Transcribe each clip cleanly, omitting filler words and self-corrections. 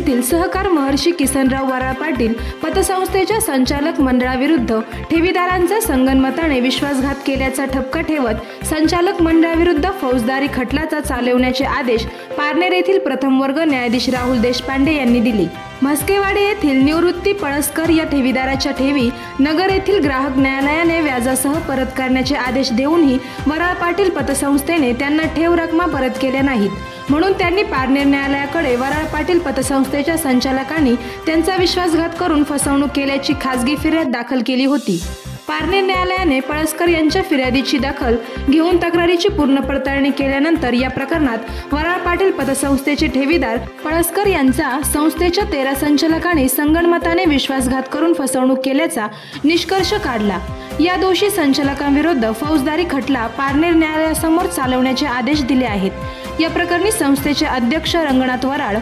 येथील सहकार महर्षी किसनराव वराळ पाटील पतसंस्थेच्या संचालक मंडळाविरुद्ध ठेवीदारांचा संगनमताने विश्वासघात केल्याचा ठपका ठेवत संचालक मंडळाविरुद्ध फौजदारी खटला चालवण्याचे आदेश पारनेर येथील प्रथम वर्ग न्यायाधीश राहुल देशपांडे यांनी दिले। म्हस्केवाडी येथील निवृत्ती पळसकर या ठेवीदाराच्या ठेवी नगर येथील ग्राहक न्यायालयाने व्याजासह परत करण्याचे आदेश देऊनही वराळ पाटील पतसंस्थेने त्यांना ठेव रकमा परत केल्या नाहीत, म्हणून त्यांनी पारनेर न्यायालयाकडे वराळ पाटील पतसंस्थेच्या संचालकांनी त्यांचा विश्वासघात करून फसवणूक केल्याची खासगी फिर्याद दाखल केली होती। पारनेर न्यायालयाने पळसकर यांच्या फिर्यादीची दखल घेऊन तक्रारीची पूर्ण पडताळणी केल्यानंतर या प्रकरणात वराळ पाटील पतसंस्थेचे ठेवीदार पळसकर यांचा संस्थेच्या 13 संचालकांनी संगनमताने विश्वासघात करून फसवणूक केल्याचा निष्कर्ष काढला। या दोषी संचालकांविरुद्ध फौजदारी खटला पारनेर न्यायालयासमोर चालवण्याचे आदेश दिले आहेत। या प्रकरणी संस्थेचे अध्यक्ष रंगनाथ वराळ,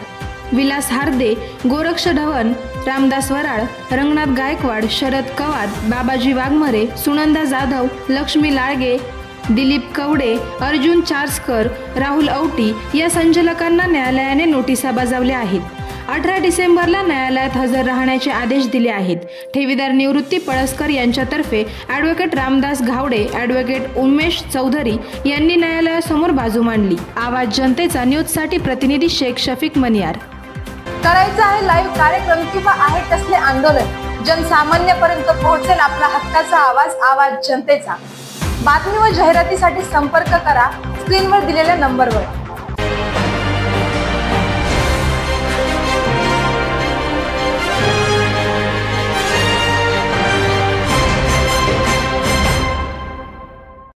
विलास हार्दे, गोरक्ष ढवण, रामदास वराळ, रंगनाथ गायकवाड, शरद कवाद, बाबाजी वाघमरे, सुनंदा जाधव, लक्ष्मी लाळगे, दिलीप कवडे, अर्जुन चार्सकर, राहुल औटी या संचालकांना न्यायालयाने नोटिसा बजावल्या आहेत। 18 डिसेंबरला न्यायालयात हजर राहण्याचे आदेश दिले आहेत। ठेवीदार निवृत्ती पळसकर यांच्यातर्फे ॲडव्होकेट रामदास घावडे, ॲडव्होकेट उमेश चौधरी यांनी न्यायालयासमोर बाजू मांडली। आवाज जनतेचा न्यूजसाठी प्रतिनिधी शेख शफीक मनियार। करायचा आहे लाईव्ह कार्यक्रम किंवा आहे कसले आंदोलन, जनसामान्यपर्यंत पोहोचेल आपला हक्काचा आवाज, आवाज जनतेचा। बातमी व जाहिरातीसाठी संपर्क करा स्क्रीनवर दिलेल्या नंबरवर।